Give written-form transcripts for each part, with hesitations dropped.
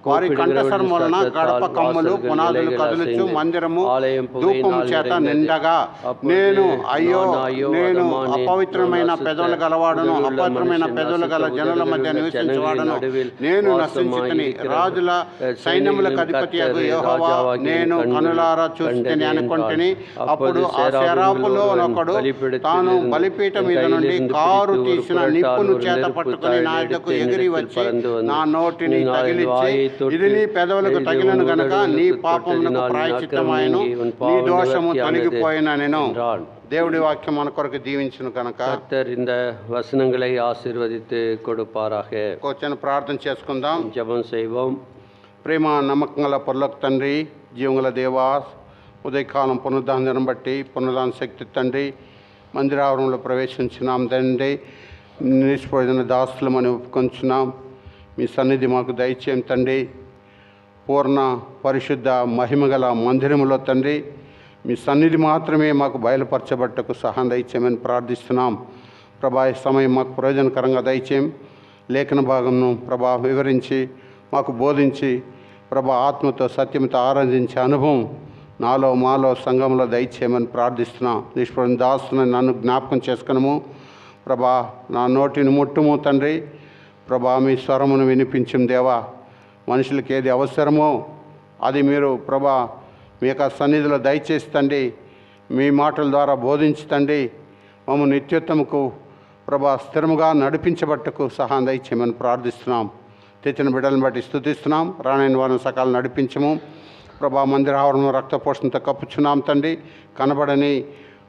వారి కంఠస్వరం వలన గడప కమ్ములు పునాదులు కదులుచు మందిరము ధూపం చేత నిండగా నేను అయ్యో నేను అపవిత్రమైన పెదవులు గలవాడును, అపవిత్రమైన పెదవులు గల జనుల మధ్య నివసించేవాడును, నేను నశించితిని. రాజుల సైన్యములకు అధిపతి యెహోవా నేను కనులారా చూసితిని అనుకొంటిని. అప్పుడు ఆ శరాపులో ఒకడు తాను బలిపీఠం మీద నుండి కారు తీసిన నిప్పును చేత పట్టుకుని నా యొద్దకు ఎగిరి వచ్చి నా నోటిని తగిలిచ్చి, ఇది నీ పెదవులకు తగిలను గనక నీ పాపములకు ప్రాయశ్చిత్తమాయను, నీ దోషము తొలగిపోయిన నేను. దేవుడి వాక్యం మన కొరకు దీవించును కనుక கர்த்தர் இந்த வசனங்களை ஆசீர்வதித்து கொடுப்பாராக. కూర్చొని ప్రార్థన చేసుకుందాం, ஜெபம் செய்வோம். ప్రేమ నమ్మకం గల పరలోక తండ్రి, జీవంగల దేవా, ఉదయకాలం పునరుద్ధానం బట్టి పునరుద్ధాన శక్తి తండ్రి మందిరావరణంలో ప్రవేశించినాం తండ్రి. నిలిచిపోయిన దాసులమని ఒప్పుకొంచున్నాం. మీ సన్నిధి మాకు దయచేయం తండ్రి. పూర్ణ పరిశుద్ధ మహిమగల మందిరములో తండ్రి మీ సన్నిధి మాత్రమే మాకు బయలుపరచబట్టకు సహాయం దయచేయమని ప్రార్థిస్తున్నాం. ప్రభా ఈ సమయం మాకు ప్రయోజనకరంగా దయచేయం. లేఖన భాగంను ప్రభా వివరించి మాకు బోధించి ప్రభా ఆత్మతో సత్యంతో ఆరాధించే అనుభవం నాలో మాలో సంఘంలో దయచేయమని ప్రార్థిస్తున్నాం. నిష్పణ దాసుని నన్ను జ్ఞాపకం చేసుకునము ప్రభా. నా నోటిని ముట్టుము తండ్రి. ప్రభా మీ స్వరమును వినిపించం దేవా. మనుషులకి ఏది అవసరమో అది మీరు ప్రభా మీ యొక్క సన్నిధిలో దయచేసి తండ్రి మీ మాటల ద్వారా బోధించండి. మమ్మల్ని నిత్యోత్తముకు ప్రభా స్థిరముగా నడిపించబట్టకు సహాయం దయచేయమని ప్రార్థిస్తున్నాం. తెచ్చిన బిడ్డలను బట్టి స్తుతిస్తున్నాం. రానైన వారిని సకాలం నడిపించము ప్రభా. మందిరావరణం రక్తపోషణతో కప్పుచున్నాం తండ్రి. కనబడని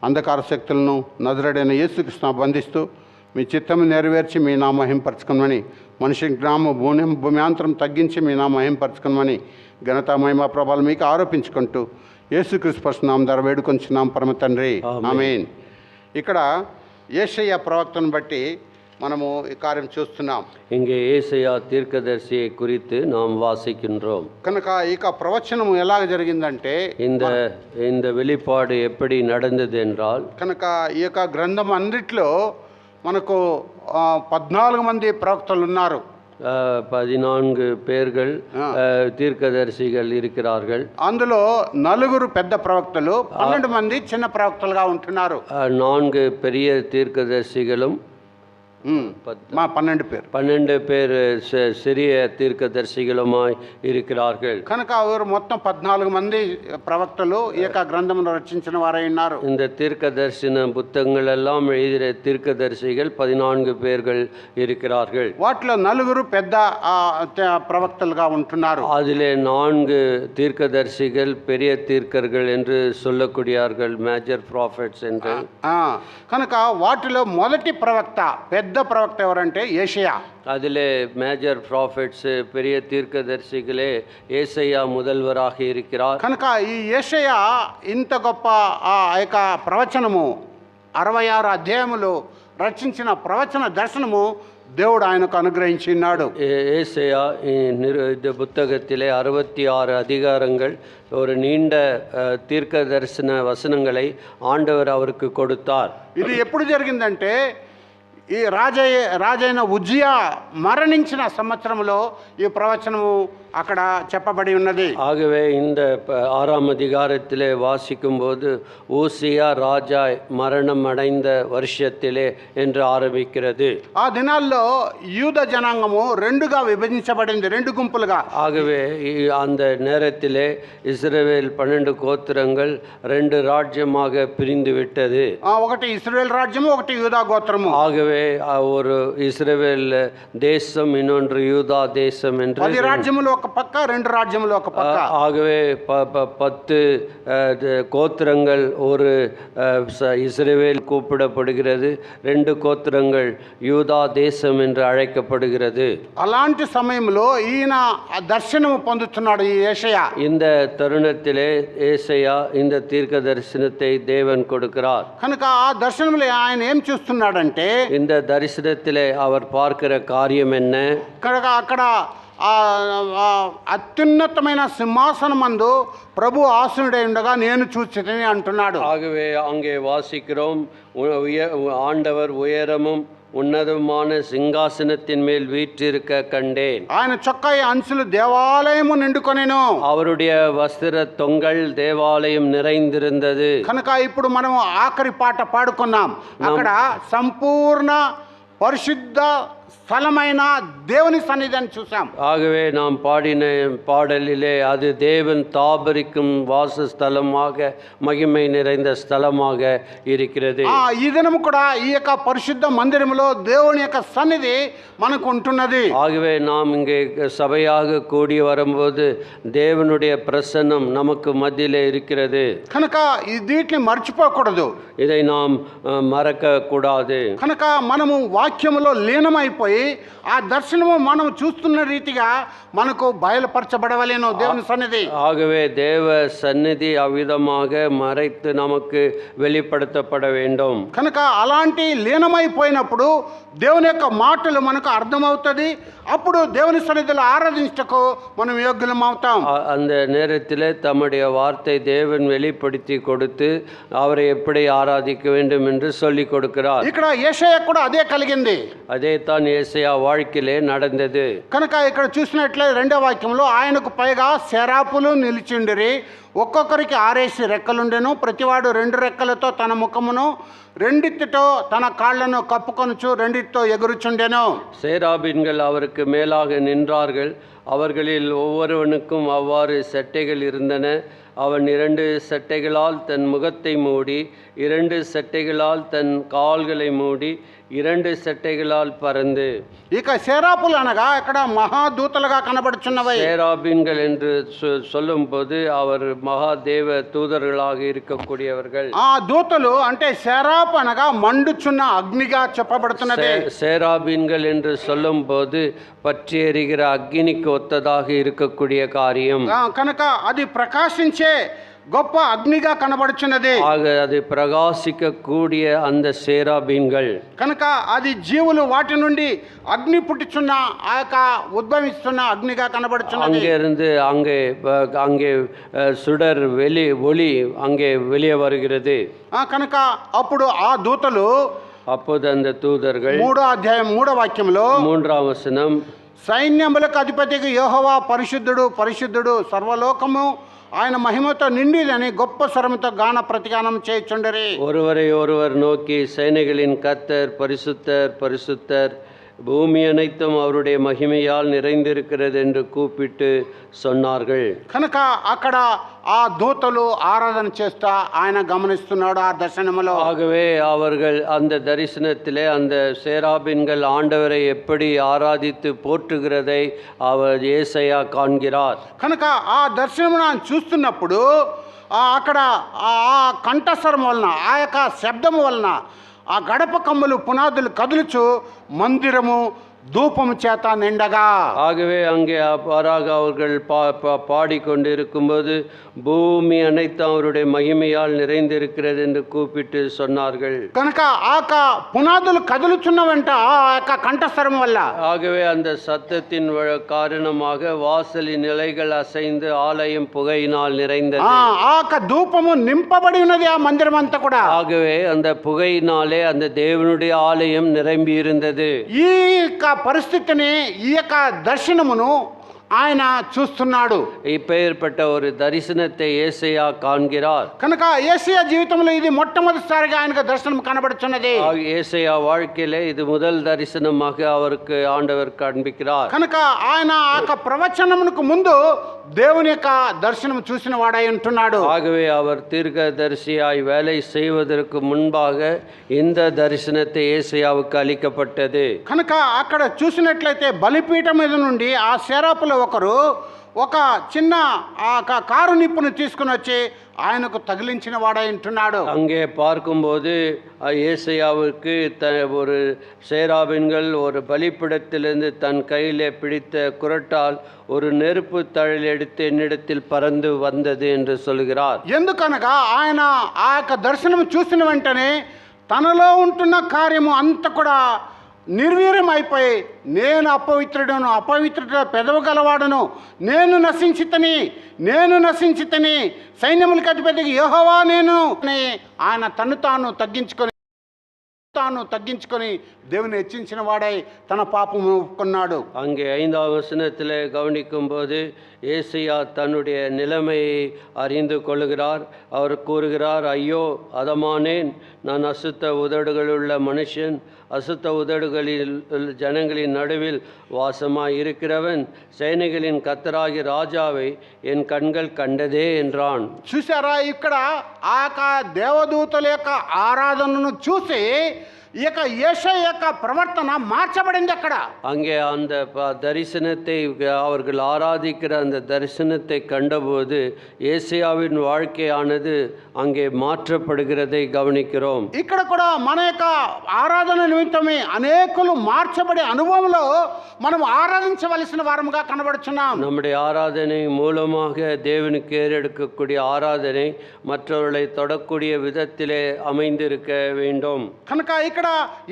అంధకార శక్తులను నజరేడైన యేసుకృష్ణ బంధిస్తూ మీ చిత్తము నెరవేర్చి మీ నా మహింపరచుకునమని, మనిషి గ్రామ భూమ్యాంతరం తగ్గించి మీ నా మహింపరచుకునమని ఘనత మహిమ ప్రభావాలు మీకు ఆరోపించుకుంటూ యేసుక్రీస్తు పరిశుద్ధ ధర వేడుకొంచున్నాం పరమ తండ్రి, ఆమేన్. ఇక్కడ యేషయ్య ప్రవక్తను బట్టి మనము ఈ కార్యం చూస్తున్నాం. இங்கே ஏசாயா தீர்க்கதரிசியை குறித்து நாம் வாசிக்கின்றோம். కనుక ఇక ప్రవచనం ఎలాగ జరిగిందంటే இந்த வெளிப்பாடு எப்படி நடந்தது என்றால், కనుక ఈ యొక్క గ్రంథం అన్నిట్లో మనకు 14 మంది ప్రవక్తలు ఉన్నారు. 14 பேர்கள் தீர்க்கதரிசிகள் இருக்கிறார்கள். అందులో 4 పెద్ద ప్రవక్తలు, 12 మంది చిన్న ప్రవక్తలుగా ఉంటున్నారు. 4 பெரிய தீர்க்கதரிசிகளும் 12 பேர் சிறிய தீர்க்கதரிசிகளுமாய் இருக்கிறார்கள். కనుక వారు మొత్తం 14 మంది ప్రవక్తలు ఈ యొక్క గ్రంథమును రచించిన వారై ఉన్నారు. இந்த தீர்க்கதரிசன புத்தகங்கள் எல்லாம் எழுதிய தீர்க்கதரிசிகள் 14 பேர்கள் இருக்கிறார்கள். వాటిలో 4 పెద్ద ప్రవక్తలుగా ఉంటున్నారు. அதிலே 4 தீர்க்கதரிசிகள் பெரிய தீர்க்கர்கள் என்று சொல்லக்கூடியார்கள், மேஜர் ப்ராஃபிட்ஸ் என்று. కనుక వాటిలో మొదటి ప్రవక్త పెద్ద ప్రవక్త ఎవరంటే యేషయా. அதிலே மேஜர் ப்ராஃபிட்ஸ் பெரிய தீர்க்கதரிசிகளே ஏசாயா முதல்வராக இருக்கிறார். కనుక ఈ యేషయా ఇంత గొప్ప ఆ యొక్క ప్రవచనము 66 అధ్యాయములు రచించిన ప్రవచన దర్శనము దేవుడు ఆయనకు అనుగ్రహించినాడు. ஏசாயா இந்த புத்தகத்திலே 66 அதிகாரங்கள், ஒரு நீண்ட தீர்க்க தரிசன வசனங்களை ஆண்டவர் அவருக்கு கொடுத்தார். ఇది ఎప్పుడు జరిగిందంటే ఈ రాజైన ఉజ్జియా మరణించిన సంవత్సరంలో ఈ ప్రవచనము అక్కడ చెప్పబడి ఉన్నది. ஆகவே இந்த 6ஆம் அதிகாரத்திலே வாசிக்கும் போது ஊசியா ராஜா மரணம் அடைந்த வருஷத்திலே என்று ஆரம்பிக்கிறது. ఆ దినాల్లో యూద జనాంగము రెండుగా విభజించబడింది, 2 గుంపులుగా. ஆகவே அந்த நேரத்திலே இஸ்ரவேல் 12 கோத்திரங்கள் 2 ராஜ்யமாக பிரிந்து விட்டது. ఒకటి ఇశ్రాయేల్ రాజ్యము, ఒకటి యూదా గోత్రము. ஆகவே ஒரு இஸ்ரவேல் தேசம், இன்னொன்று யூதா தேசம் என்று 10 రాజ్యములు ఒక పక్క, 2 రాజ్యములు ఒక పక్క. ஆகவே 10 கோத்திரங்கள் ஒரு இஸ்ரவேல் கூப்பிடப்படுகிறது, 2 கோத்திரங்கள் யூதா தேசம் என்று அழைக்கப்படுகிறது. అలాంటి సమయంలో ఈయన దర్శనము పొందుతున్నాడు ఈ యేషయా. இந்த தருணத்திலே ஏசாயா இந்த தீர்க்க தரிசனத்தை தேவன் கொடுக்கிறார். కనుక ఆ దర్శనంలో ఆయన ఏం చూస్తున్నాడంటే, இந்த தரிசனத்திலே அவர் பார்க்கிற காரியம் என்ன? కనుక అక్కడ అత్యున్నతమైన సింహాసనమందు ప్రభు ఆసనుడై ఉండగా నేను చూచితిని అంటున్నాడు. ஆகவே அங்கே வாசிக்கிறோம், ஆண்டவர் உயரமும் உன்னதமான சிங்காசனத்தின் மேல் வீற்றிருக்க கண்டேன். ఆయన చొక్కాయి అంచులు దేవాలయము నిండుకొనెను. அவருடைய வஸ்திர தொங்கல் தேவாலயம் நிறைந்திருந்தது. కనుక ఇప్పుడు మనం ఆఖరి పాట పాడుకున్నాం. అక్కడ సంపూర్ణ పరిశుద్ధ స్థలమైన దేవుని సన్నిధిని చూసాం. ஆகவே நாம் பாடின பாடலிலே அது தேவன் தாபரிக்கும் வாசஸ்தலமாக மகிமை நிறைந்த ஸ்தலமாக இருக்கிறது. ఈ దినము కూడా ఈ యొక్క పరిశుద్ధ మందిరములో దేవుని యొక్క సన్నిధి మనకు ఉంటున్నది. ஆகவே நாம் இங்கே சபையாக கூடி வரும்போது தேவனுடைய பிரசன்னம் நமக்கு மத்தியிலே இருக்கிறது. కనుక వీటిని మర్చిపోకూడదు. இதை நாம் மறக்க கூடாது. కనుక మనము వాక్యములో లీనమైపోయి ఆ దర్శనము మనం చూస్తున్న రీతిగా మనకు బయలుపరచబడవలేను దేవుని సన్నిధి. ஆகவே தேவ சந்நிதி அவ்விதமாக மறைத்து நமக்கு வெளிப்படுத்தப்பட வேண்டும். కనుక అలాంటి లీనమైపోయినప్పుడు దేవుని యొక్క మాటలు మనకు అర్థమవుతుంది. అప్పుడు దేవుని సన్నిధిలో ఆరాధించటకు మనం యోగ్యులం అవుతాం. அந்த நேரத்தில் தம்முடைய வார்த்தை தேவன் வெளிப்படுத்தி கொடுத்து அவரை எப்படி ஆராதிக்க வேண்டும் என்று சொல்லி கொடுக்கிறார். ఇక్కడ యేషయా కూడా అదే కలిగింది. அதே தான் యేషయా வாழ்க்கையிலே நடந்தது. కనుక ఇక్కడ చూసినట్లే 2వ వాక్యంలో ఆయనకు పైగా శరాపులు నిలిచిండిరి, ఒక్కొక్కరికి 6 రెక్కలుండెను, ప్రతివాడు 2 రెక్కలతో తన ముఖమును రెండిటితో తన కాళ్లను కప్పుకొనుచు రెండిటితో ఎగురుచుండెను. சேராபீன்கள் அவருக்கு மேலாக நின்றார்கள். அவர்களில் ஒவ்வொருவனுக்கும் அவ்வாறு சட்டைகள் இருந்தன. அவன் 2 சட்டைகளால் தன் முகத்தை மூடி, 2 சட்டைகளால் தன் கால்களை மூடி, 2 சட்டைகளால் பறந்து. ఇక శరాపులు అనగా ఇక్కడ మహాదూతలుగా కనబడుచున్నవి. சேராபீன்கள் என்று சொல்லும்போது அவர் மகாதேவ தூதர்களாக இருக்கக்கூடியவர்கள். ఆ దూతలు అంటే శరాపు అనగా మండుచున్న అగ్నిగా చెప్పబడుతున్నది. சேராபீன்கள் என்று சொல்லும்போது பற்றி எரிகிற அக்னிக்கு ஒத்ததாக இருக்கக்கூடிய காரியம். కనుక అది ప్రకాశించే గొప్ప అగ్నిగా కనబడుచున్నది. ஆக அது பிரகாசிக்க கூடிய அந்த சேராபீன்கள். కనుక అది జీవులు వాటి నుండి అగ్ని పుట్టుచున్న ఆ యొక్క ఉద్భవిస్తున్న అగ్నిగా కనబడుచున్నది. அங்கிருந்து அங்கே சுடர் ஒளி அங்கே வெளியே வருகிறது. కనుక అప్పుడు ఆ దూతలు அப்போது அந்த தூதர்கள் 3వ అధ్యాయం 3వ వాక్యంలో 3వ వచనం, సైన్యములకు అధిపతికి యెహోవా పరిశుద్ధుడు పరిశుద్ధుడు సర్వలోకము ఆయన మహిమతో నిండిదని గొప్ప స్వరముతో గాన ప్రతిగానం చేయుచుండిరి. ஒருவரை ஒருவர் நோக்கி சேனைகளின் கர்த்தர் பரிசுத்தர் பரிசுத்தர், பூமி அனைத்தும் அவருடைய மகிமையால் நிறைந்திருக்கிறது என்று கூப்பிட்டு சொன்னார்கள். కనుక అక్కడ ఆ దూతలు ఆరాధన చేస్తా ఆయన గమనిస్తున్నాడు ఆ దర్శనములో. ஆகவே அவர்கள் அந்த தரிசனத்திலே அந்த சேராபீன்கள் ஆண்டவரை எப்படி ஆராதித்து போற்றுகிறதை அவர் యేషయా காண்கிறார். కనుక ఆ దర్శనమును చూస్తున్నప్పుడు అక్కడ ఆ కంఠస్వరం వలన ఆ యొక్క శబ్దము వలన ఆ గడప కమ్ములు పునాదులు కదులుచు మందిరము தூபம் சேத்தா நிண்டகா. ஆகவே அங்கே அவ்வாறாக அவர்கள் பாடிக்கொண்டிருக்கும்போது பூமி அனைத்தும் அவருடைய மகிமையால் நிறைந்திருக்கிறது என்று கூப்பிட்டு சொன்னார்கள். కనుక ఆక పునాదులు కదులుచున్నవంట ఆ యొక్క కంఠస్వరం వల్ల. ஆகவே அந்த சத்தத்தின் காரணமாக வாசலின் நிலைகள் அசைந்து ஆலயம் புகையினால் நிறைந்தது. ఆక ధూపము నింపబడి ఉన్నది ఆ మందిరం అంతా కూడా. ஆகவே அந்த புகையினாலே அந்த தேவனுடைய ஆலயம் நிரம்பி இருந்தது. ఈ పరిస్థితిని ఈ యొక్క దర్శనమును ఆయన చూస్తున్నాడు. இப்பேற்பட்ட ஒரு தரிசனத்தை యేషయా காண்கிறார். కనుక యేషయా జీవితంలో ఇది మొట్టమొదటిసారిగా ఆయనకు దర్శనం కనబడుచున్నది. యేషయా வாழ்க்கையிலே இது முதல் தரிசனமாக அவருக்கு ஆண்டவர் காண்பிக்கிறார். కనుక ఆయన ఆ ప్రవచనమునకు ముందు దేవుని యొక్క దర్శనం చూసిన వాడై ఉంటున్నాడు. ஆகவே அவர் தீர்க்கதரிசியாய் வேலை செய்வதற்கு முன்பாக இந்த தரிசனத்தை యేషయాவுக்கு அளிக்கப்பட்டது. కనుక అక్కడ చూసినట్లయితే బలిపీఠం మీద నుండి ఆ శరాపుల ఒకరు ఒక చిన్న కారు నిప్పును తీసుకుని వచ్చి ఆయనకు తగిలించిన వాడై ఉంటున్నాడు. அங்கே பார்க்கும்போது యేషయాவுக்கு ஒரு சேராபீன்கள் ஒரு பலிப்பிடத்திலிருந்து தன் கையிலே பிடித்த குரட்டால் ஒரு நெருப்பு தழல் எடுத்து என்னிடத்தில் பறந்து வந்தது என்று சொல்கிறார். ఎందుకనగా ఆయన ఆ యొక్క దర్శనం చూసిన వెంటనే తనలో ఉంటున్న కార్యము అంత కూడా నిర్వీర్యం అయిపోయి నేను అపవిత్రుడను అపవిత్రుడ పెదవగలవాడను నేను నశించితని సైన్యములకు అధిపతికి యెహోవా నేను ఆయన తను తాను తగ్గించుకొని తాను తగ్గించుకొని దేవుని హెచ్చించిన వాడై తన పాపము ఒప్పుకున్నాడు. அங்கே 5ஆம் வசனத்தில் கவனிக்கும் போது ஏசையா தன்னுடைய நிலைமையை அறிந்து கொள்கிறார். அவர் கூறுகிறார், ஐயோ அதமானேன், நான் அசுத்த உதடுகளுள்ள மனுஷன், அசுத்த உதடுகளில் ஜனங்களின் நடுவில் வாசமாய் இருக்கிறவன், சேனைகளின் கர்த்தராகிய ராஜாவை என் கண்கள் கண்டதே என்றான். చూసారా, ఇక్కడ ఆ దేవదూతల యొక్క ఆరాధనను చూసి ఈ యొక్క యేషయ్య యొక్క ప్రవర్తన మార్చబడింది. అక్కడ அங்கே அந்த தரிசனத்தை அவர்கள் ஆராதிக்கிற அந்த தரிசனத்தை கண்டபோது ஏசையாவின் வாழ்க்கையானது அங்கே மாற்றப்படுகிறதை கவனிக்கிறோம். ఇక్కడ కూడా మన యొక్క ఆరాధన నిమిత్తమే అనేకులు మార్చబడే అనుభవంలో మనం ఆరాధించవలసిన వారముగా కనబడుచున్నాం. நம்முடைய ஆராதனை மூலமாக தேவனுக்கு ஏறெடுக்கக்கூடிய ஆராதனை மற்றவர்களை தொடக்கூடிய விதத்திலே அமைந்திருக்க வேண்டும். కనుక ఇక్కడ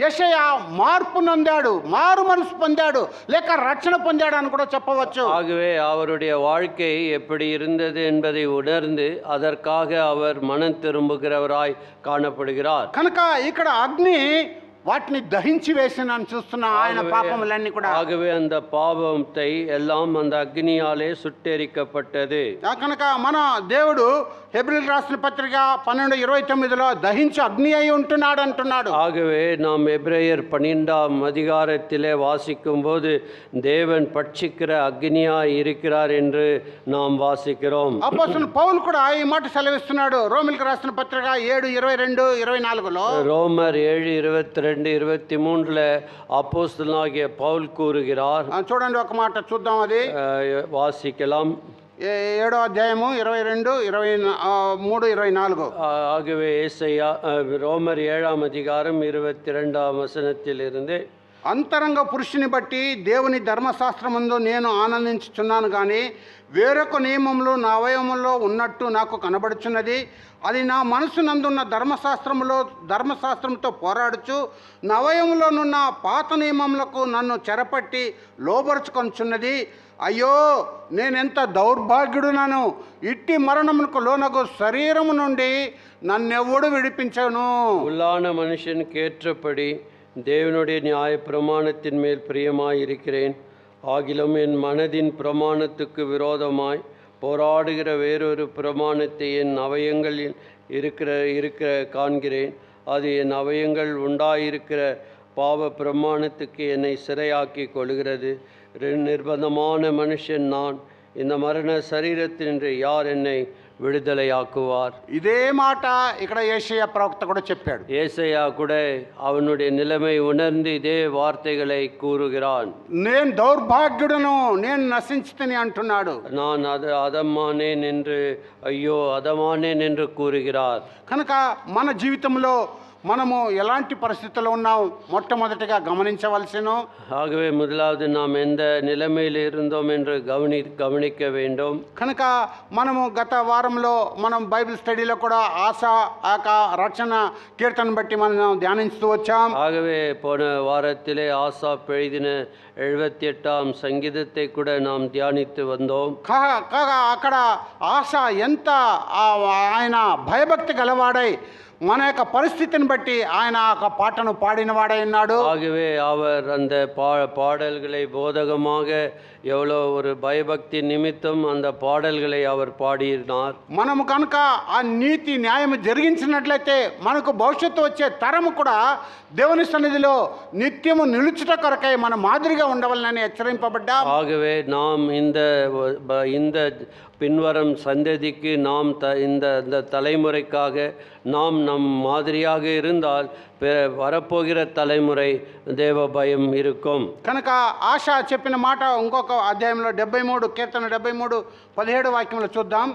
యేషయ్య మార్పు నొందాడు, మారు మనసు పొందాడు, లేక రక్షణ పొందాడు అని కూడా చెప్పవచ్చు. ஆகவே அவருடைய வாழ்க்கை எப்படி இருந்தது என்பதை உணர்ந்து அதற்காக அவர் மனம் திரும்புகிறவராய் காணப்படுகிறார். కనుక ఇక్కడ అగ్ని వాటిని దహించి వేసినని చూస్తున్నా ఆయన పాపములన్నీ కూడా. ஆகவே அந்த பாவத்தை எல்லாம் அந்த அக்னியாலே சுட்டெரிக்கப்பட்டது. కనుక మన దేవుడు హెబ్రీయులకు రాసిన పత్రిక 12:29లో దహించి అగ్ని అయి ఉంటున్నాడు అంటున్నాడు. ஆகவே நாம் எபிரேயர் 12ஆம் அதிகாரத்திலே வாசிக்கும் போது தேவன் பட்சிக்கிற அக்னியாய் இருக்கிறார் என்று நாம் வாசிக்கிறோம். అపోస్తలుడు పౌలు కూడా ఈ మాట సెలవిస్తున్నాడు రోమీయులకు రాసిన పత్రిక 7:22-24లో. ரோமர் 7:22-23 அப்போஸ்தலனாகிய பவுல் கூறுகிறார். చూడండి, ఒక మాట చూద్దాం, అది வாசிக்கலாம். 7వ అధ్యాయము 22-23-24. ஆகவே ஏசையா ரோமர் 7ஆம் அதிகாரம் 22ஆம் வசனத்திலிருந்து, అంతరంగ పురుషుని బట్టి దేవుని ధర్మశాస్త్రమందు నేను ఆనందించుచున్నాను, కానీ వేరొక నియమంలో నా అవయవంలో ఉన్నట్టు నాకు కనబడుచున్నది. అది నా మనసు నందున్న ధర్మశాస్త్రంతో పోరాడుచు నా అవయవంలోనున్న పాత నియమములకు నన్ను చెరపట్టి లోబరుచుకొనుచున్నది. అయ్యో, నేనెంత దౌర్భాగ్యుడునను! ఇట్టి మరణమునకు లోనగు శరీరము నుండి నన్నెవ్వడు విడిపించను. உள்ளான மனுஷனுக்கு ஏற்றபடி தேவனுடைய நியாய பிரமாணத்தின் மேல் பிரியமாயிருக்கிறேன். ஆகிலும் என் மனதின் பிரமாணத்துக்கு விரோதமாய் போராடுகிற வேறொரு பிரமாணத்தை என் அவயங்களில் இருக்கிற காண்கிறேன். அது என் அவயங்கள் உண்டாயிருக்கிற பாவ பிரமாணத்துக்கு என்னை சிறையாக்கி கொள்கிறது. நிர்பந்தமான மனுஷன் நான். இந்த மரண சரீரத்தினின்று யார் என்னை விடுதலையாக்குவார்? ఇదే మాట ఇక్కడ యేషయ్య ప్రవక్త కూడా చెప్పాడు. ஏசையா கூட அவனுடைய நிலைமை உணர்ந்து இதே வார்த்தைகளை கூறுகிறான். నేను దౌర్భాగ్యుడను, నేను నశించితిని అంటున్నాడు. நான் அதமானேன் என்று, ஐயோ அதமானேன் என்று கூறுகிறார். కనుక మన జీవితంలో మనము ఎలాంటి పరిస్థితుల్లో ఉన్నాం మొట్టమొదటిగా గమనించవలసిను. ஆகவே முதலாவது நாம் எந்த நிலைமையில் இருந்தோம் என்று கவனிக்க வேண்டும். కనుక మనము గత వారంలో మనం బైబిల్ స్టడీలో కూడా ఆశ రక్షణ కీర్తన బట్టి మనం ధ్యానిస్తూ వచ్చాం. ஆகவே போன வாரத்திலே ஆசாப் எழுதின 78ஆம் சங்கீதத்தை கூட நாம் தியானித்து வந்தோம். కాగా అక్కడ ఆశ ఎంత ఆయన భయభక్తి గలవాడై మన యొక్క పరిస్థితిని బట్టి ఆయన ఆ పాటను పాడినవాడై ఉన్నాడు. ஆகவே அவர் அந்த பாடல்களை போதகமாக எவ்வளோ ஒரு பயபக்தி நிமித்தம் அந்த பாடல்களை அவர் பாடினார். మనము కనుక ఆ నీతి న్యాయం జరిగించినట్లయితే మనకు భవిష్యత్తు వచ్చే తరము కూడా దేవుని సన్నిధిలో నిత్యము నిలుచుట కొరకై మన మాదిరిగా ఉండవాలని హెచ్చరింపబడ్డా. ஆகவே நாம் இந்த பின்வரும் சந்ததிக்கு நாம் இந்த தலைமுறைக்காக நாம் நம் மாதிரியாக இருந்தால் வரப்போகிற தலைமுறை தேவ பயம் இருக்கும். కనుక ఆశ చెప్పిన మాట ఇంకొక అధ్యాయంలో 73 కీర్తన 73:17 వాక్యంలో చూద్దాం.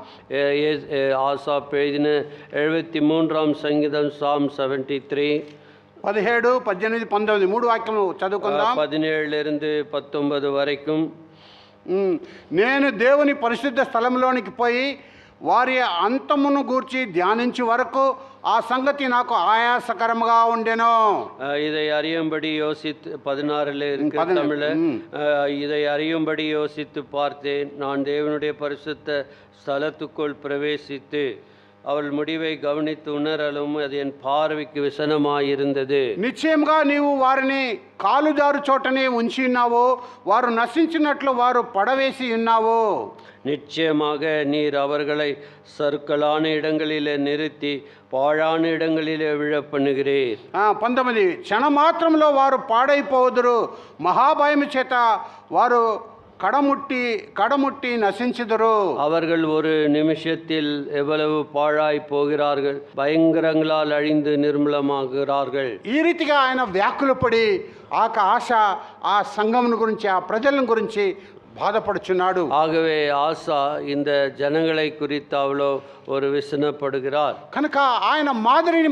ஆசாப் எழுதின 73ஆம் சங்கீதம் Psalm 73 17, 18, 19 3 వాక్యములు చదువుకుందాం. 17-19 వరக்கும். నేను దేవుని పరిశుద్ధ స్థలంలోనికి పోయి వారి అంతమును గూర్చి ధ్యానించు వరకు ఆ సంగతి నాకు ఆయాసకరంగా ఉండెను. இதை அறியும்படி யோசித்து 16 இருக்கிற தமிழ், இதை அறியும்படி யோசித்து பார்த்தேன். நான் தேவனுடைய பரிசுத்த ஸ்தலத்துக்குள் பிரவேசித்து அவள் முடிவை கவனித்து உணரலும் அது என் பார்வைக்கு விசனமாயிருந்தது. నిశ్చయంగా నీవు వారిని కాలుజారు చోటనే ఉంచి ఉన్నావు, వారు నశించినట్లు వారు పడవేసి ఉన్నావు. நிச்சயமாக நீர் அவர்களை சறுக்கலான இடங்களிலே நிறுத்தி பாழான இடங்களிலே விழ பண்ணுகிறீர். 19 క్షణమాత్రంలో వారు పాడైపోదురు, మహాభయము చేత వారు కడముట్టి నశించుదురు. அவர்கள் ஒரு நிமிஷத்தில் எவ்வளவு பாழாய் போகிறார்கள், பயங்கரங்களால் அழிந்து நிர்மூலமாகிறார்கள். ఈ రీతిగా ఆయన వ్యాకులపడి ఆశ ఆ సంఘమును గురించి ఆ ప్రజలను గురించి బాధపడుచున్నాడు. ஆகவே ஆசா இந்த ஜனங்களை குறித்து அவ்வளோ ஒரு விசனப்படுகிறார். కనుక ఆయన మాదిరిని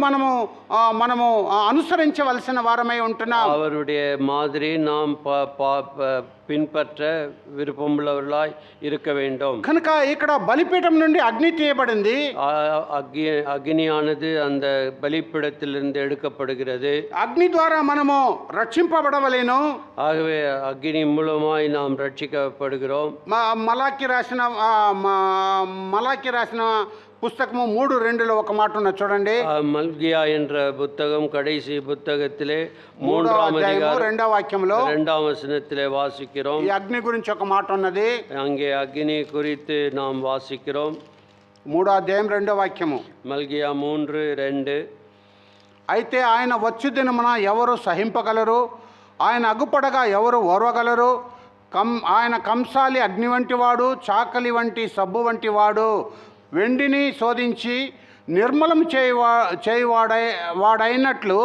మనము అనుసరించవలసిన వారమై ఉంటున్నాం. அவருடைய மாதிரி நாம் பின்பற்ற விருப்பமுள்ளவர்களாய் இருக்க வேண்டும். కనుక ఇక్కడ బలిపీఠం నుండి అగ్ని తీయబడింది. అగ్నిயானது அந்த பலிபீடத்திலிருந்து எடுக்கப்படுகிறது. అగ్ని ద్వారా మనము రక్షింపబడవలేను. ஆகவே அக்னி மூலமாய் நாம் ரட்சிக்கப்படுகிறோம். మలాకి రాసిన పుస్తకము 3:2 ఒక మాట ఉన్న చూడండి. మల్కియా என்ற புத்தகம் கடைசி புத்தகத்திலே 3ஆம் அதிகாரம் 2వ వాక్యంలో 2ஆம் வசனத்திலே வாசிக்கிறோம். ఈ అగ్ని గురించి ఒక మాట ఉన్నది. அங்கே அக்னி குறித்து நாம் வாசிக்கிறோம். 3వ అధ్యాయం 2వ వాక్యము. మల్కియా 3:2. అయితే ఆయన వచ్చు దినమున ఎవరు సహింపగలరు, ఆయన అగుపడగా ఎవరు ఓర్వగలరు. ఆయన కంసాలి అగ్ని వంటి వాడు, చాకలి వంటి సబ్బు వంటి వాడు, వెండిని శోధించి నిర్మలం వాడైనట్లు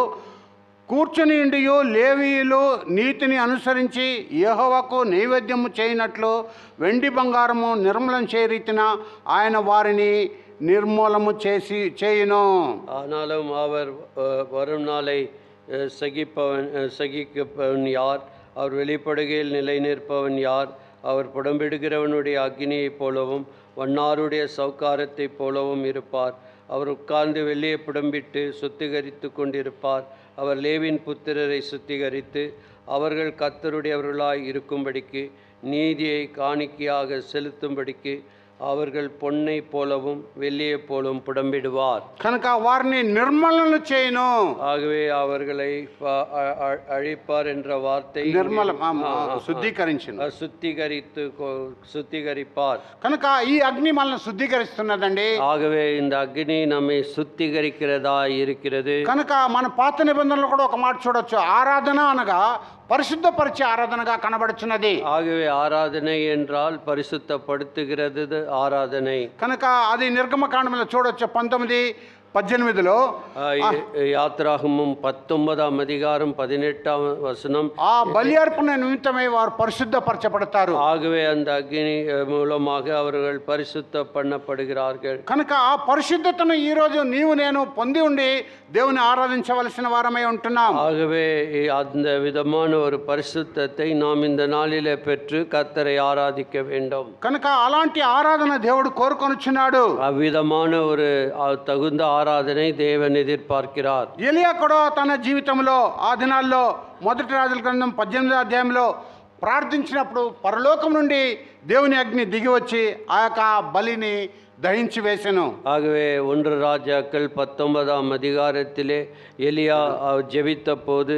కూర్చుని ఇండియు లేవీయులు నీతిని అనుసరించి యెహోవాకు నైవేద్యము చేయనట్లు వెండి బంగారము నిర్మలం చేయ రీతిన ఆయన వారిని నిర్మూలము చేయును. ஆனாலும் அவர் வரும் நாளை சகிப்பவன் யார்? அவர் வெளிப்படுகையில் நிலை நிற்பவன் யார்? அவர் புடம்பிடுகிறவனுடைய அக்னியைப் போலவும் வண்ணாருடைய சவுக்காரத்தைப் போலவும் இருப்பார். அவர் உட்கார்ந்து வெள்ளியை புடம்பிட்டு சுத்திகரித்து கொண்டிருப்பார். அவர் லேவின் புத்திரரை சுத்திகரித்து அவர்கள் கர்த்தருடையவர்களாய் இருக்கும்படிக்கு நீதியை காணிக்கையாக செலுத்தும்படிக்கு அவர்கள் பொன்னை போலவும் வெள்ளியை போலவும் புடம்பிடுவார். కనుక వారిని నిర్మలన చేయను. ஆகவே அவர்களை அழிப்பார் என்ற வார்த்தை சுத்திகரிப்பார். కనుక ఈ అగ్ని మనల్ని శుద్ధీకరిస్తున్నదండి. ஆகவே இந்த అగ్ని நம்மை சுத்திகரிக்கிறதா இருக்கிறது. కనుక మన పాత నిబంధనలో కూడా ఒక మాట చూడొచ్చు, ఆరాధన అనగా పరిశుద్ధపరిచే ఆరాధనగా కనబడుచున్నది. ஆகவே ஆராதனை என்றால் பரிசுத்தப்படுத்துகிறது ஆராதனை. కనుక అది నిర్గమకాండంలో చూడొచ్చు 19:18లో. యాత్రాగమం 19ஆம் அதிகாரம் 18ஆம் வசனம். ఆ బలి అర్పణ నిమిత్తమై వారు పరిశుద్ధపరచబడతారు. ஆகவே அந்த అగ్ని మూలமாக அவர்கள் பரிசுத்த பண்ணப்படுகிறார்கள். కనుక ఆ పరిశుద్ధతను ఈ రోజు నీవు నేను పొంది ఉండి దేవుని ఆరాధించవలసిన వారమై ఉంటున్నాం. ஆகவே அந்த விதமான ஒரு பரிசுத்தத்தை நாம் இந்த நாளிலே பெற்று கர்த்தரை ஆராதிக்க வேண்டும். కనుక అలాంటి ఆరాధన దేవుడు కోరుకొనుచున్నాడు. அவ்விதமான ஒரு தகுந்த ఆరాధனை தேவன் ఎదిర్పార్க்கிறார். ఎలియా కూడా తన జీవితంలో ఆ దినాల్లో 1 రాజుల గ్రంథం 18వ అధ్యాయంలో ప్రార్థించినప్పుడు పరలోకం నుండి దేవుని అగ్ని దిగి వచ్చి ఆ యొక్క బలిని దహించి వేసెను. ஆகவே 1 ராஜாக்கள் 19ஆம் அதிகாரத்திலே எலியா ஜெபித்த போது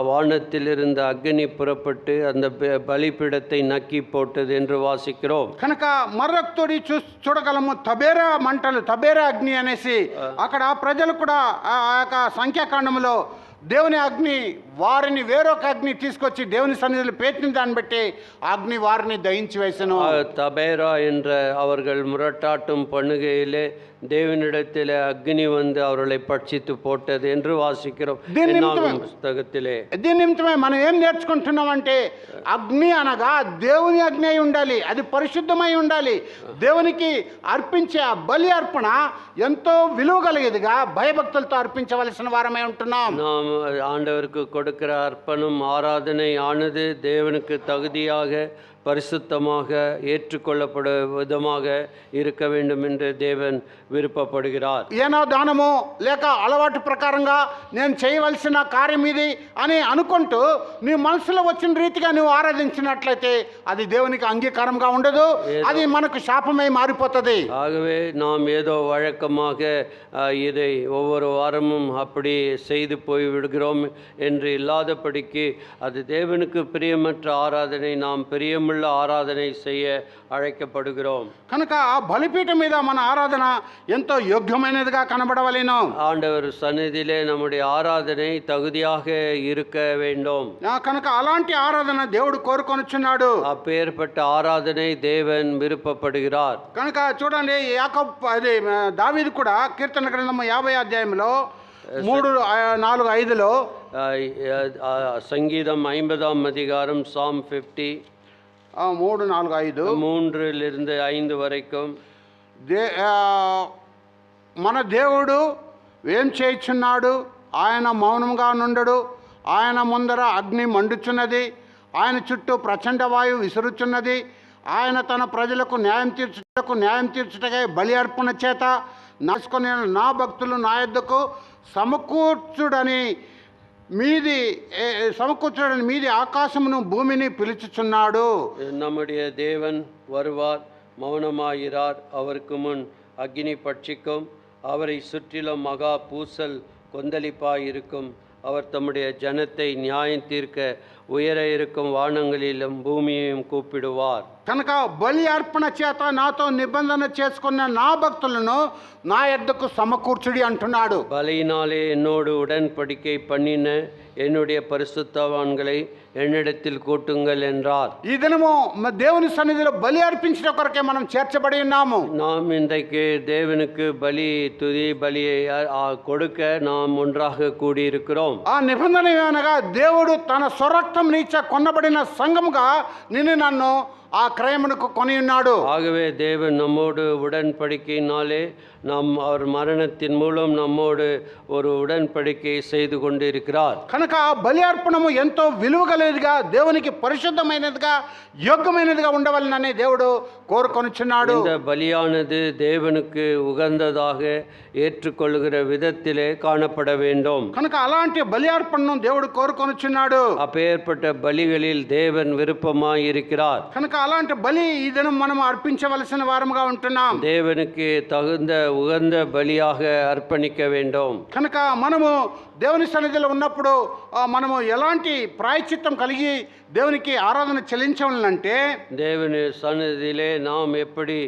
வானத்திலிருந்த அக்னி புறப்பட்டு அந்த பலிபீடத்தை நக்கி போட்டது என்று வாசிக்கிறோம். కనుక మరొకటి చూడగలము, తబేరా మంటలు, తబేరా అగ్ని అనేసి అక్కడ ప్రజలు కూడా ఆ యొక్క సంఖ్యాకాండంలో దేవుని అగ్ని వారిని వేరొక అగ్ని తీసుకొచ్చి దేవుని సన్నిధిలో పేర్చిన దాన్ని బట్టి అగ్ని వారిని దహించి వేసెను. தபேரா என்ற அவர்கள் முரட்டாட்டம் பண்ணுகையிலே தேவனிடத்திலே அக்னி வந்து அவர்களை பட்சித்து போட்டது என்று வாசிக்கிறோம் புத்தகத்திலே. దీని నిమిత్తమే మనం ఏం నేర్చుకుంటున్నామంటే అగ్ని అనగా దేవుని అగ్ని అయి ఉండాలి, అది పరిశుద్ధమై ఉండాలి. దేవునికి అర్పించే ఆ బలి అర్పణ ఎంతో విలువ కలిగేదిగా భయభక్తులతో అర్పించవలసిన వారమై ఉంటున్నాం. நாம் ஆண்டவருக்கு கொடுக்கிற அர்ப்பணம் ஆராதனை ஆனது தேவனுக்கு தகுதியாக பரிசுத்தமாக ஏற்றுக்கொள்ளப்பட விதமாக இருக்க வேண்டும் என்று தேவன் விருப்பப்படுகிறார். ఏనో దానము లేక అలవాటు ప్రకారంగా నేను చేయవలసిన కార్యం ఇది అని అనుకుంటూ నీ మనసులో వచ్చిన రీతిగా నువ్వు ఆరాధించినట్లయితే అది దేవునికి అంగీకారంగా ఉండదు, అది మనకు శాపమై మారిపోతుంది. ஆகவே நாம் ஏதோ வழக்கமாக இதை ஒவ்வொரு வாரமும் அப்படி செய்து போய் விடுகிறோம் என்று இல்லாதபடிக்கு அது தேவனுக்கு பிரியமற்ற ஆராதனை, நாம் பிரியமுள்ள ஆராதனை செய்ய அழைக்கப்படுகிறோம். కనుక ఆ బలిపీఠం మీద మన ఆరాధన ఎంతో యోగ్యమైనదిగా కనబడవలెను. ஆண்டவர் சந்நிதியிலே நம்முடைய ஆராதனை தகுதியாக இருக்க வேண்டும். కనుక అలాంటి ఆరాధన దేవుడు కోరుకొనుచున్నాడు. அப்பேற்பட்ட ஆராதனை தேவன் விருப்பப்படுகிறார். కనుక చూడండి, యాకోబు అది దావీదు కూడా కీర్తన గ్రంథము 50 అధ్యాయంలో 3, 4, 5లో சங்கீதம் 50ஆம் அதிகாரம் Psalm 50 3, 4, 5 3 5 వரைக்கும் మన దేవుడు ఏం చేయుచున్నాడు? ఆయన మౌనంగా నుండడు. ఆయన ముందర అగ్ని మండుచున్నది, ఆయన చుట్టూ ప్రచండ వాయువు విసురుచున్నది. ఆయన తన ప్రజలకు న్యాయం తీర్చుటకై బలి అర్పణ చేత నాసుకొని నా భక్తులు నా యొద్దకు సమకూర్చుడని మీది ఆకాశమును భూమిని పిలుచుచున్నాడు. நம்முடைய தேவன் வருவார், மௌனமாயிரார். அவருக்கு முன் அக்னி பட்சிக்கும், அவரை சுற்றிலும் மகா பூசல் கொந்தளிப்பாயிருக்கும். அவர் தம்முடைய ஜனத்தை நியாயம் தீர்க்க உயர இருக்கும் வானங்களிலும் பூமியையும் கூப்பிடுவார். కనుక బలి అర్పణ చేత నాతో నిబంధన చేసుకున్న నా భక్తులను నా యొద్దకు సమకూర్చుడి అంటున్నాడు. பலியினாலே என்னோடு உடன்படிக்கை பண்ணின என்னுடைய பரிசுத்தவான்களை என்னிடத்தில் கூட்டுங்கள் என்றார். ఈ దినము దేవుని సన్నిధిలో బలి అర్పించిన కొరకే మనం చేర్చబడి ఉన్నాము. நாம் இன்றைக்கு தேவனுக்கு பலி, துதி பலியை கொடுக்க நாம் ஒன்றாக கூடியிருக்கிறோம். ఆ నిబంధన అనగా దేవుడు తన స్వరక్తం నీచ కొన్నబడిన సంఘముగా నిన్ను నన్ను ఆ క్రయమునకు కొని ఉన్నాడు. ஆகவே தேவன் நம்மோடு உடன்படிக்கையினாலே நாம் அவர் மரணத்தின் மூலம் நம்மோடு ஒரு உடன்படிக்கை செய்து கொண்டிருக்கிறார். కనుక ఆ బలి అర్పణము ఎంతో విలువగలదిగా, దేవునికి పరిశుద్ధమైనదిగా, యోగ్యమైనదిగా ఉండవలనని దేవుడు కోరుకొనుచున్నాడు. இந்த பலியானது தேவனுக்கு உகந்ததாக ஏற்றுக்கொள்ளுகிற விதத்திலே காணப்பட வேண்டும். కనుక అలాంటి బలి అర్పణను దేవుడు కోరుకొనుచున్నాడు. அப்பேற்பட்ட பலிகளில் தேவன் விருப்பமாய் இருக்கிறார். కనుక అలాంటి బలి ఈ దినం మనం అర్పించవలసిన వారముగా ఉంటున్నాం. தேவனுக்கு தகுந்த உகந்த பலியாக அர்ப்பணிக்க வேண்டும். కనుక మనము దేవుని సన్నిధిలో ఉన్నప్పుడు మనము ఎలాంటి ప్రాయశ్చిత్తం కలిగి దేవునికి ఆరాధన చెల్లించాలంటే, தேவனு சன்னதியிலே நாம் எப்படி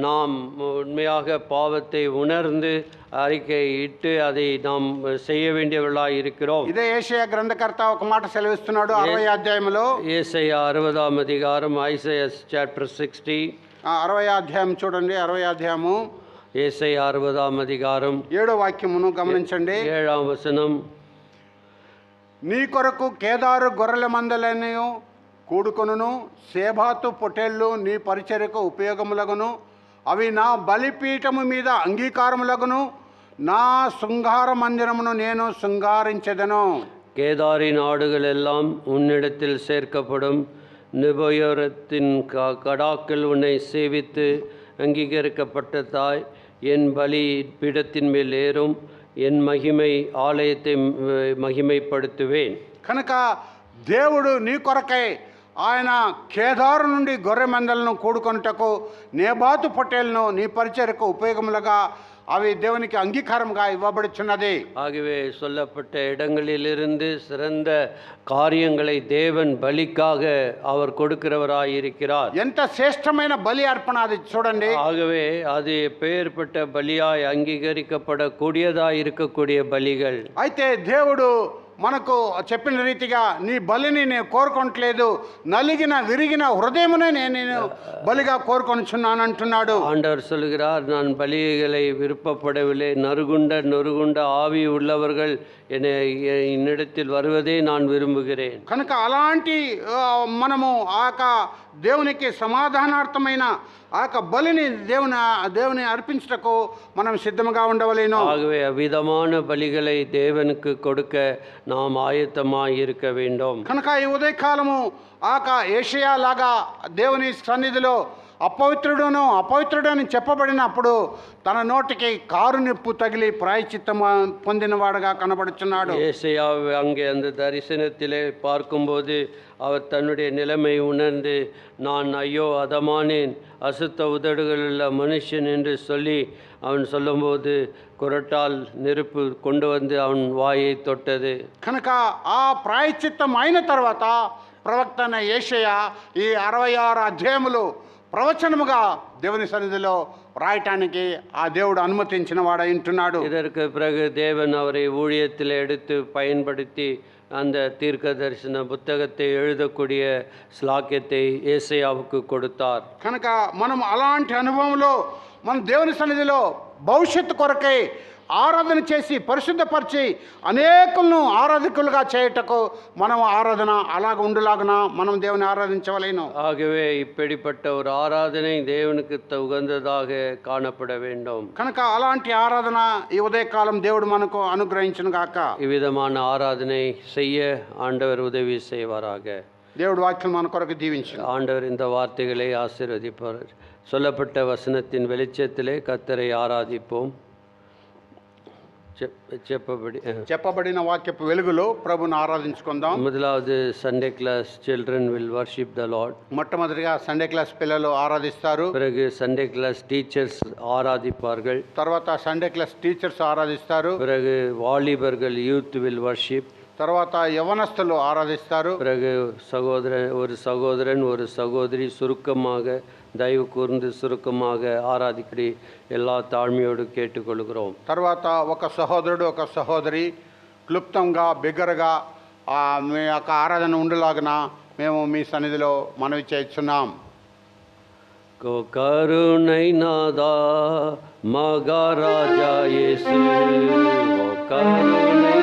நாம் உண்மையாக பாவத்தை உணர்ந்து அறிக்கையிட்டு அதை நாம் செய்ய வேண்டியவர்களாக இருக்கிறோம். ఇదే ఏషయా గ్రంథకర్త ఒక మాట సెలవిస్తున్నాడు 60 అధ్యాయంలో. ஏசாயா 60ஆம் அதிகாரம், ஐசையா chapter 60 60 అధ్యాయం చూడండి. 60 అధ్యాయము ஏசாயா 60ஆம் அதிகாரம் 7వ వాక్యమును గమనించండి. 7ஆம் வசனம். నీ కొరకు కేదారు గొర్రెల మందలను కూడుకొనును, సేబాతు పొటేళ్ళు నీ పరిచర్యకు ఉపయోగములగును. అవి నా బలిపీఠము మీద అంగీకారములగును. నా శృంగార మందిరమును నేను శృంగారించెదను. கேதாரின் ஆடுகள் எல்லாம் உன்னிடத்தில் சேர்க்கப்படும். நிபயோரத்தின் கடாக்கள் உன்னை சேவித்து அங்கீகரிக்கப்பட்டதாய் என் பலி பீடத்தின் மேல் ஏறும். என் மகிமை ஆலயத்தை மகிமைப்படுத்துவேன். కనుక దేవుడు నీ కొరకై ఆయన కేదారు నుండి గొర్రె మందలను కూడుకొనుటకు నేబాతు పొట్టేలను నీ పరిచర్యకు ఉపయోగములుగా అవి దేవునికి అంగీకారంగా ఇవ్వబడుచున్నది. ஆகவே சொல்லப்பட்ட இடங்களிலிருந்து சிறந்த காரியங்களை தேவன் பலிக்காக அவர் கொடுக்கிறவராய் இருக்கிறார். ఎంత శ్రేష్టమైన బలి అర్పణ అది చూడండి. ஆகவே அது பெயர்பட்ட பலியாய் அங்கீகரிக்கப்படக்கூடியதாய் இருக்கக்கூடிய பலிகள். అయితే దేవుడు మనకు చెప్పిన రీతిగా నీ బలిని నేను కోరుకోవట్లేదు, నలిగిన విరిగిన హృదయమునే నేను బలిగా కోరుకొనుచున్నాను అంటున్నాడు. ஆண்டவர் சொல்கிறார், நான் பலிகளை விருப்பப்படவில்லை, நொறுகுண்ட ஆவி உள்ளவர்கள் என்னிடத்தில் வருவதே நான் விரும்புகிறேன். కనుక అలాంటి మనము ఆ దేవునికి సమాధానార్థమైన ఆ యొక్క బలిని దేవుని అర్పించటకు మనం సిద్ధంగా ఉండవలేను. ஆகவே அவ்விதமான பலிகளை தேவனுக்கு கொடுக்க நாம் ஆயத்தமாய் இருக்க வேண்டும். కనుక ఈ ఉదయకాలము యేషయా లాగా దేవుని సన్నిధిలో అపవిత్రుడని చెప్పబడినప్పుడు తన నోటికి కారు నిప్పు తగిలి ప్రాయశ్చిత్తం పొందినవాడుగా కనబడుచున్నాడు. ஏசாயா அங்கே அந்த தரிசனத்திலே பார்க்கும்போது அவர் தன்னுடைய நிலைமை உணர்ந்து நான் ஐயோ அதமானேன் அசுத்த உதடுகளுள்ள மனுஷன் என்று சொல்லி அவன் சொல்லும்போது குரட்டால் நெருப்பு கொண்டு வந்து அவன் வாயை தொட்டது. కనుక ఆ ప్రాయశ్చిత్తం అయిన తర్వాత ప్రవక్త అయిన యేషయా ఈ 66 అధ్యాయములు ప్రవచనముగా దేవుని సన్నిధిలో రాయటానికి ఆ దేవుడు అనుమతించిన వాడై ఉంటున్నాడు. இதற்கு பிறகு தேவன் அவரை ஊழியத்தில் எடுத்து பயன்படுத்தி அந்த தீர்க்க தரிசன புத்தகத்தை எழுதக்கூடிய ஸ்லாக்கியத்தை ஏசாயாவுக்கு கொடுத்தார். కనుక మనం అలాంటి అనుభవంలో మన దేవుని సన్నిధిలో భవిష్యత్తు కొరకై ఆరాధన చేసి పరిశుద్ధపరిచి అనేకులను ఆరాధకులుగా చేయటకు మనం ఆరాధన అలాగ ఉండులాగున మనం దేవుని ఆరాధించవలేను. ஆகவே இப்படிப்பட்ட ஒரு ஆராதனை தேவனுக்கு உகந்ததாக காணப்பட வேண்டும். కనుక అలాంటి ఆరాధన ఈ ఉదయకాలం దేవుడు మనకు అనుగ్రహించును గాక. இவ்விதமான ஆராதனை செய்ய ஆண்டவர் உதவி செய்வாராக. దేవుడు వాక్యం మన కొరకు దీవించు. ஆண்டவர் இந்த வார்த்தைகளை ஆசீர்வதிப்பார். சொல்லப்பட்ட வசனத்தின் வெளிச்சத்திலே கர்த்தரை ஆராதிப்போம். చెప్పబడిన వాక్యపు వెలుగులో ప్రభుని ఆరాధించుకుందాం. முதலாவது Sunday class children will worship the lord. మొట్టమొదటిగా సండే క్లాస్ పిల్లలు ఆరాధిస్తారు. பிறகு சண்டே கிளாஸ் டீச்சர்ஸ் ஆராதிப்பார்கள். తర్వాత సండే క్లాస్ టీచర్స్ ఆరాధిస్తారు. பிறகு வாலிபர்கள் யூத் வில் வர்ஷிப். తర్వాత యవనస్తులు ఆరాధిస్తారు. பிறகு சகோதரன் ஒரு சகோதரி சுருக்கமாக தயவு கூர்ந்து சுருக்கமாக ஆராதிக்கடி எல்லா தாழ்மையோடு கேட்டுக்கொள்கிறோம். తర్వాత ఒక సహోదరుడు ఒక సహోదరి క్లుప్తంగా బిగ్గరగా మీ యొక్క ఆరాధన ఉండలాగిన మేము మీ సన్నిధిలో మనవి చేస్తున్నాం. కరుణై నాదా మగారాజా యేసు కరుణై